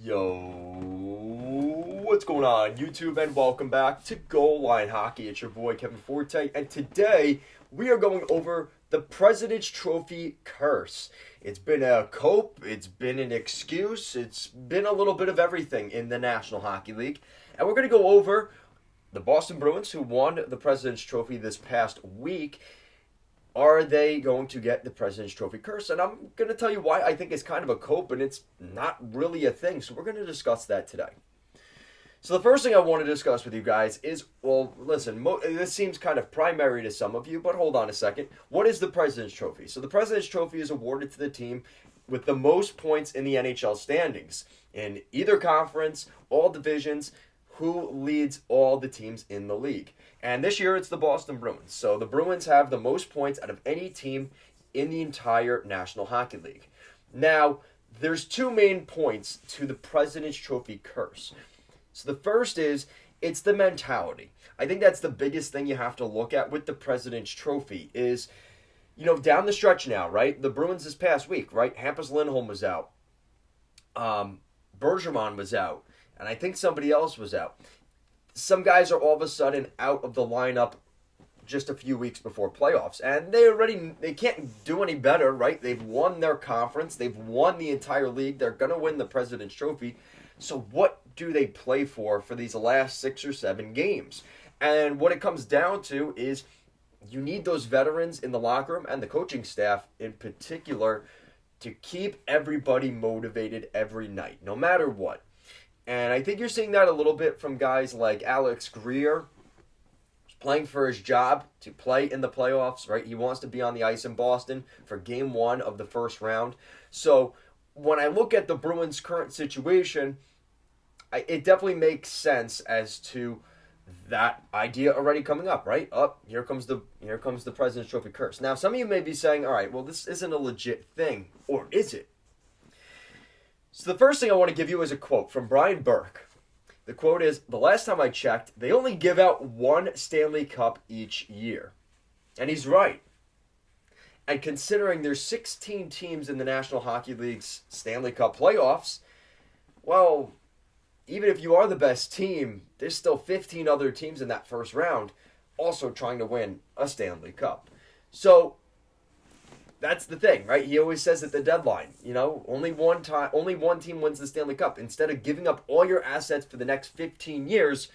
Yo, what's going on, YouTube, and welcome back to Goal Line Hockey. It's your boy Kevin Forte, and today we are going over the President's Trophy curse. It's been a cope, it's been an excuse, it's been a little bit of everything in the National Hockey League, and we're going to go over the Boston Bruins, who won the President's Trophy this past week. Are they going to get the President's Trophy curse? And I'm going to tell you why I think it's kind of a cope and it's not really a thing. So we're going to discuss that today. So the first thing I want to discuss with you guys is, well, listen, this seems kind of primary to some of you, but hold on a second. What is the President's Trophy? So the President's Trophy is awarded to the team with the most points in the NHL standings. In either conference, all divisions, who leads all the teams in the league. And this year it's the Boston Bruins. So the Bruins have the most points out of any team in the entire National Hockey League. Now, there's two main points to the President's Trophy curse. So the first is, it's the mentality. I think that's the biggest thing you have to look at with the President's Trophy is, down the stretch now, right? The Bruins this past week, right? Hampus Lindholm was out. Bergeron was out. And I think somebody else was out. Some guys are all of a sudden out of the lineup just a few weeks before playoffs. And they can't do any better, right? They've won their conference. They've won the entire league. They're going to win the President's Trophy. So what do they play for these last 6 or 7 games? And what it comes down to is you need those veterans in the locker room and the coaching staff in particular to keep everybody motivated every night, no matter what. And I think you're seeing that a little bit from guys like Alex Greer, who's playing for his job to play in the playoffs, right? He wants to be on the ice in Boston for Game 1 of the first round. So when I look at the Bruins' current situation, it definitely makes sense as to that idea already coming up, right? Here comes the President's Trophy curse. Now, some of you may be saying, all right, well, this isn't a legit thing, or is it? So the first thing I want to give you is a quote from Brian Burke. The quote is, "The last time I checked, they only give out one Stanley Cup each year." And he's right. And considering there's 16 teams in the National Hockey League's Stanley Cup playoffs, well, even if you are the best team, there's still 15 other teams in that first round also trying to win a Stanley Cup. So that's the thing, right? He always says at the deadline, only one team wins the Stanley Cup. Instead of giving up all your assets for the next 15 years,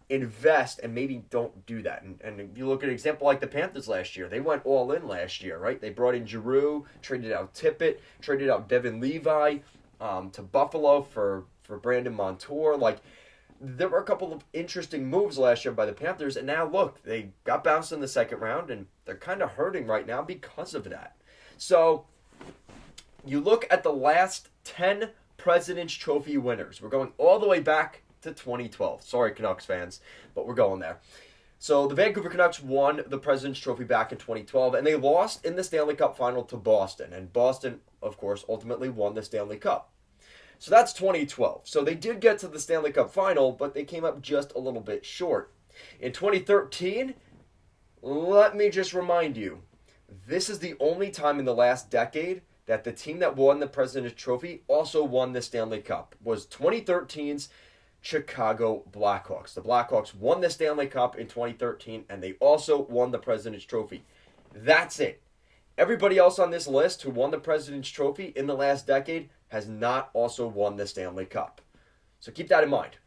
invest and maybe don't do that. And if you look at an example like the Panthers last year, they went all in last year, right? They brought in Giroux, traded out Tippett, traded out Devin Levi to Buffalo for Brandon Montour. There were a couple of interesting moves last year by the Panthers, and now look, they got bounced in the second round, and they're kind of hurting right now because of that. So, you look at the last 10 President's Trophy winners. We're going all the way back to 2012. Sorry, Canucks fans, but we're going there. So, the Vancouver Canucks won the President's Trophy back in 2012, and they lost in the Stanley Cup final to Boston. And Boston, of course, ultimately won the Stanley Cup. So, that's 2012. So, they did get to the Stanley Cup final, but they came up just a little bit short. In 2013, let me just remind you, this is the only time in the last decade that the team that won the President's Trophy also won the Stanley Cup. Was 2013's Chicago Blackhawks. The Blackhawks won the Stanley Cup in 2013, and they also won the President's Trophy. That's it. Everybody else on this list who won the President's Trophy in the last decade has not also won the Stanley Cup. So keep that in mind.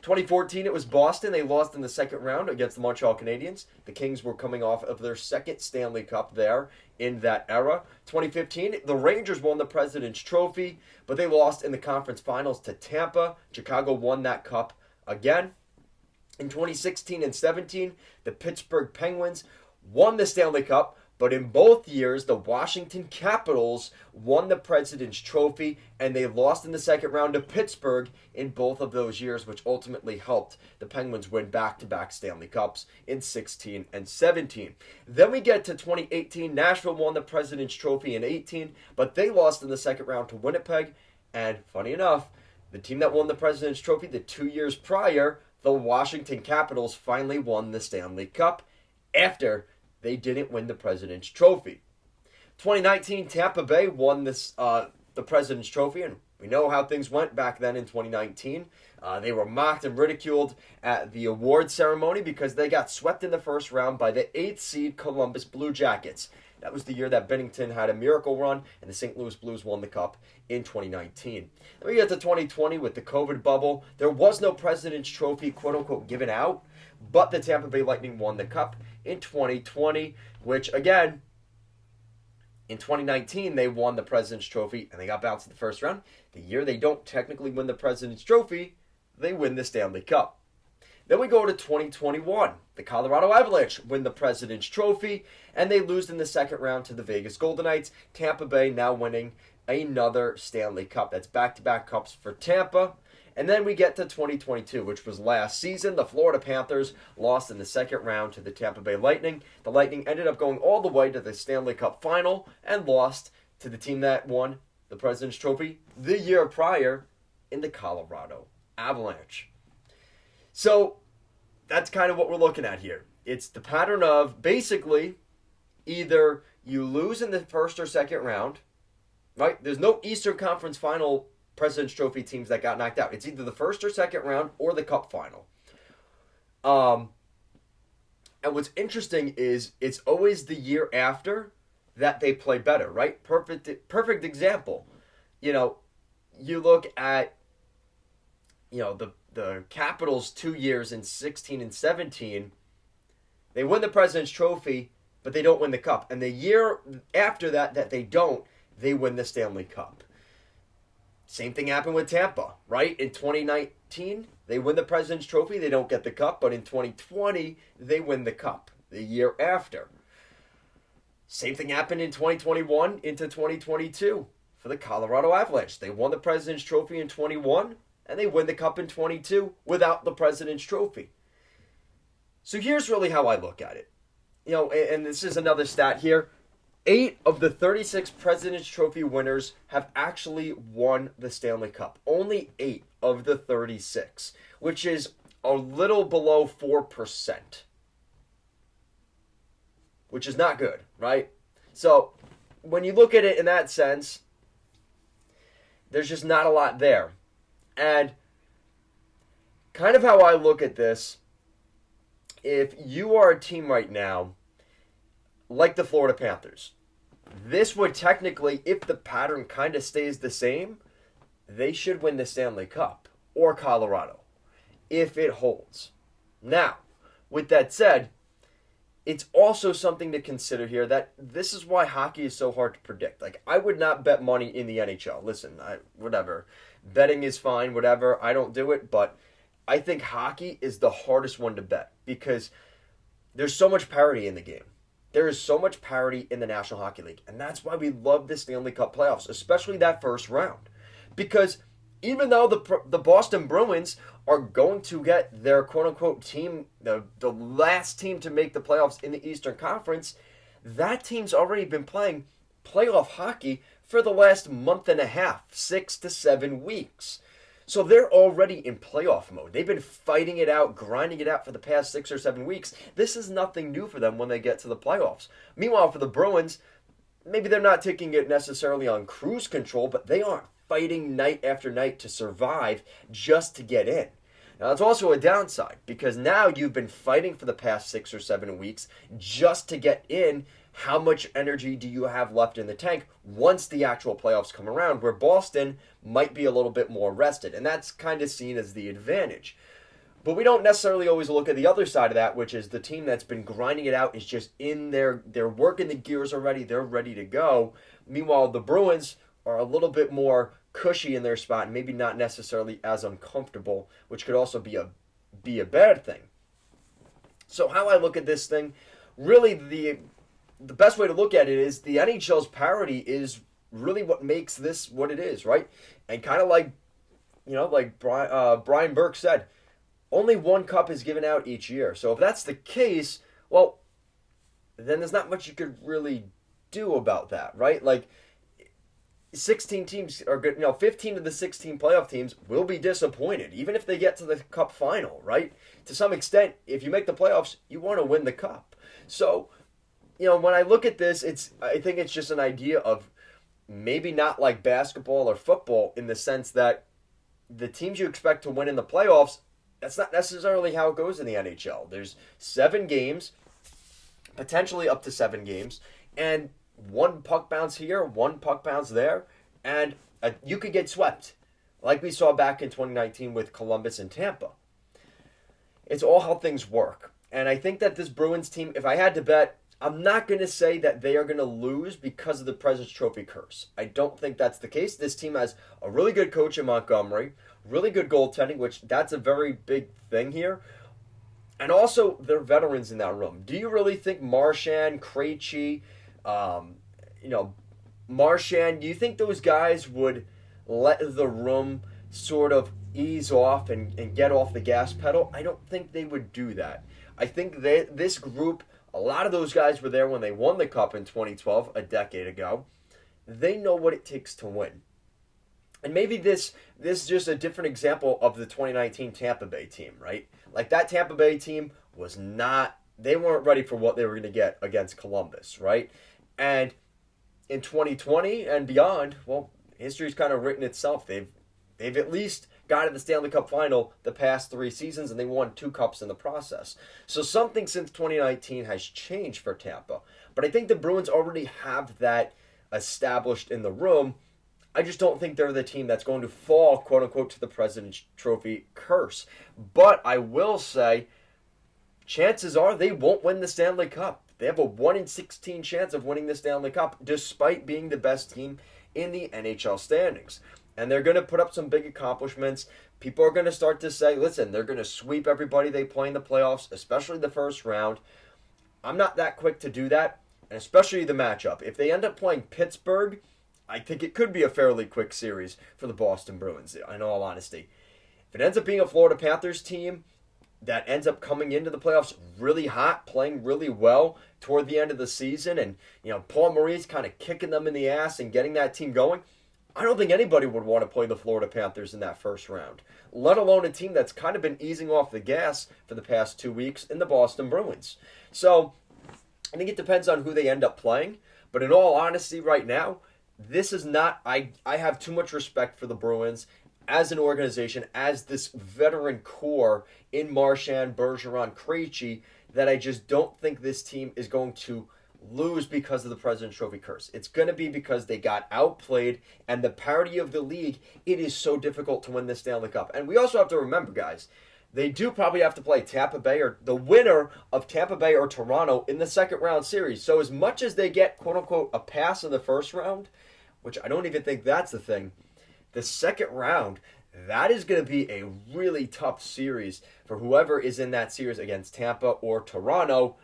2014, it was Boston. They lost in the second round against the Montreal Canadiens. The Kings were coming off of their second Stanley Cup there in that era. 2015, the Rangers won the President's Trophy, but they lost in the conference finals to Tampa. Chicago won that cup again. In 2016 and 17, the Pittsburgh Penguins won the Stanley Cup, but in both years, the Washington Capitals won the President's Trophy, and they lost in the second round to Pittsburgh in both of those years, which ultimately helped the Penguins win back-to-back Stanley Cups in 16 and 17. Then we get to 2018. Nashville won the President's Trophy in 18, but they lost in the second round to Winnipeg. And funny enough, the team that won the President's Trophy the 2 years prior, the Washington Capitals, finally won the Stanley Cup after they didn't win the President's Trophy. 2019, Tampa Bay won the President's Trophy, and We know how things went back then in 2019. They were mocked and ridiculed at the award ceremony because they got swept in the first round by the 8th seed Columbus Blue Jackets. That was the year that Bennington had a miracle run and the St. Louis Blues won the cup in 2019. Then we get to 2020 with the COVID bubble. There was no President's Trophy, quote-unquote, given out, but the Tampa Bay Lightning won the cup in 2020, which, again, in 2019, they won the President's Trophy and they got bounced in the first round. The year they don't technically win the President's Trophy, they win the Stanley Cup. Then we go to 2021. The Colorado Avalanche win the President's Trophy, and they lose in the second round to the Vegas Golden Knights. Tampa Bay now winning another Stanley Cup. That's back-to-back cups for Tampa. And then we get to 2022, which was last season. The Florida Panthers lost in the second round to the Tampa Bay Lightning. The Lightning ended up going all the way to the Stanley Cup final and lost to the team that won the President's Trophy the year prior in the Colorado Avalanche. So that's kind of what we're looking at here. It's the pattern of basically either you lose in the first or second round, right? There's no Eastern Conference Final President's Trophy teams that got knocked out. It's either the first or second round or the Cup final. And what's interesting is it's always the year after that they play better, right? Perfect example. You look at, the Capitals 2 years in 16 and 17, they win the President's Trophy, but they don't win the Cup. And the year after that they don't, they win the Stanley Cup. Same thing happened with Tampa, right? In 2019, they win the President's Trophy, they don't get the Cup, but in 2020, they win the Cup the year after. Same thing happened in 2021 into 2022 for the Colorado Avalanche. They won the President's Trophy in 21, and they win the Cup in 22 without the President's Trophy. So here's really how I look at it. And this is another stat here. 8 of the 36 President's Trophy winners have actually won the Stanley Cup. Only 8 of the 36, which is a little below 4%, which is not good, right? So when you look at it in that sense, there's just not a lot there. And kind of how I look at this, if you are a team right now, like the Florida Panthers, this would technically, if the pattern kind of stays the same, they should win the Stanley Cup, or Colorado, if it holds. Now, with that said, it's also something to consider here that this is why hockey is so hard to predict. Like, I would not bet money in the NHL. Listen, whatever. Betting is fine, whatever. I don't do it, but I think hockey is the hardest one to bet because there's so much parity in the game. There is so much parity in the National Hockey League, and that's why we love the Stanley Cup playoffs, especially that first round. Because even though the Boston Bruins are going to get their quote-unquote team, the last team to make the playoffs in the Eastern Conference, that team's already been playing playoff hockey for the last month and a half, 6 to 7 weeks. So they're already in playoff mode. They've been fighting it out, grinding it out for the past 6 or 7 weeks. This is nothing new for them when they get to the playoffs. Meanwhile, for the Bruins, maybe they're not taking it necessarily on cruise control, but they aren't fighting night after night to survive just to get in. Now, it's also a downside because now you've been fighting for the past 6 or 7 weeks just to get in. How much energy do you have left in the tank once the actual playoffs come around, where Boston might be a little bit more rested? And that's kind of seen as the advantage. But we don't necessarily always look at the other side of that, which is the team that's been grinding it out is just in there. They're working the gears already. They're ready to go. Meanwhile, the Bruins are a little bit more cushy in their spot and maybe not necessarily as uncomfortable, which could also be a bad thing. So how I look at this thing, really the best way to look at it is the NHL's parity is really what makes this what it is, right? And kind of like, Brian Burke said, only one cup is given out each year. So if that's the case, well, then there's not much you could really do about that, right? Like, 16 teams are good. 15 of the 16 playoff teams will be disappointed, even if they get to the cup final, right? To some extent, if you make the playoffs, you want to win the cup. So, when I look at this, I think it's just an idea of maybe not like basketball or football in the sense that the teams you expect to win in the playoffs, that's not necessarily how it goes in the NHL. There's 7 games, potentially up to 7 games, and one puck bounce here, one puck bounce there, and you could get swept, like we saw back in 2019 with Columbus and Tampa. It's all how things work. And I think that this Bruins team, if I had to bet, I'm not going to say that they are going to lose because of the President's Trophy curse. I don't think that's the case. This team has a really good coach in Montgomery, really good goaltending, which that's a very big thing here. And also, they're veterans in that room. Do you really think Marchand, Krejci, Marchand, do you think those guys would let the room sort of ease off and get off the gas pedal? I don't think they would do that. I think this group, a lot of those guys were there when they won the Cup in 2012, a decade ago. They know what it takes to win. And maybe this is just a different example of the 2019 Tampa Bay team, right? Like that Tampa Bay team they weren't ready for what they were going to get against Columbus, right? And in 2020 and beyond, well, history's kind of written itself. They've at least got to the Stanley Cup final the past 3 seasons, and they won 2 cups in the process. So something since 2019 has changed for Tampa. But I think the Bruins already have that established in the room. I just don't think they're the team that's going to fall, quote-unquote, to the President's Trophy curse. But I will say, chances are they won't win the Stanley Cup. They have a 1 in 16 chance of winning the Stanley Cup, despite being the best team in the NHL standings. And they're going to put up some big accomplishments. People are going to start to say, listen, they're going to sweep everybody they play in the playoffs, especially the first round. I'm not that quick to do that, and especially the matchup. If they end up playing Pittsburgh, I think it could be a fairly quick series for the Boston Bruins, in all honesty. If it ends up being a Florida Panthers team that ends up coming into the playoffs really hot, playing really well toward the end of the season, and Paul Maurice kind of kicking them in the ass and getting that team going, I don't think anybody would want to play the Florida Panthers in that first round, let alone a team that's kind of been easing off the gas for the past 2 weeks in the Boston Bruins. So I think it depends on who they end up playing, but in all honesty right now, this is not, I have too much respect for the Bruins as an organization, as this veteran core in Marchand, Bergeron, Krejci, that I just don't think this team is going to lose because of the President's Trophy curse. It's going to be because they got outplayed, and the parity of the league, it is so difficult to win the Stanley Cup. And we also have to remember, guys, they do probably have to play Tampa Bay or the winner of Tampa Bay or Toronto in the second round series. So as much as they get, quote-unquote, a pass in the first round, which I don't even think that's the thing, the second round, that is going to be a really tough series for whoever is in that series against Tampa or Toronto.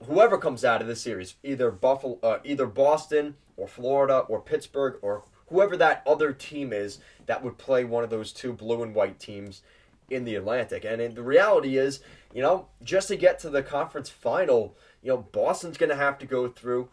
Whoever comes out of this series, either Boston or Florida or Pittsburgh or whoever that other team is that would play one of those 2 blue and white teams in the Atlantic. And the reality is, just to get to the conference final, Boston's going to have to go through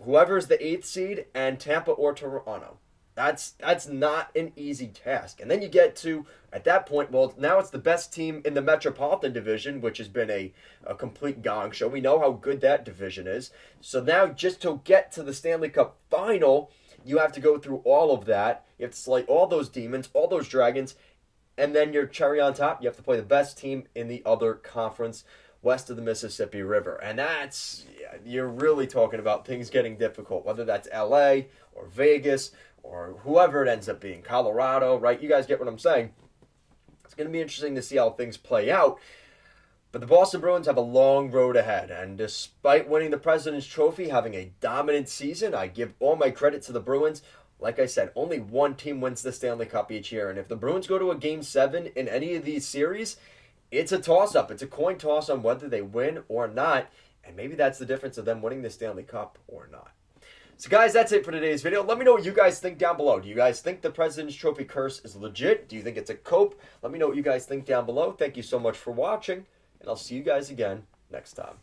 whoever's the 8th seed and Tampa or Toronto. That's not an easy task. And then you get to, at that point, well, now it's the best team in the Metropolitan Division, which has been a complete gong show. We know how good that division is. So now just to get to the Stanley Cup final, you have to go through all of that. You have to slay all those demons, all those dragons, and then your cherry on top, you have to play the best team in the other conference west of the Mississippi River. And you're really talking about things getting difficult, whether that's LA or Vegas or whoever it ends up being, Colorado, right? You guys get what I'm saying. It's going to be interesting to see how things play out. But the Boston Bruins have a long road ahead. And despite winning the President's Trophy, having a dominant season, I give all my credit to the Bruins. Like I said, only one team wins the Stanley Cup each year. And if the Bruins go to a Game 7 in any of these series, it's a toss-up. It's a coin toss on whether they win or not. And maybe that's the difference of them winning the Stanley Cup or not. So guys, that's it for today's video. Let me know what you guys think down below. Do you guys think the President's Trophy curse is legit? Do you think it's a cope? Let me know what you guys think down below. Thank you so much for watching, and I'll see you guys again next time.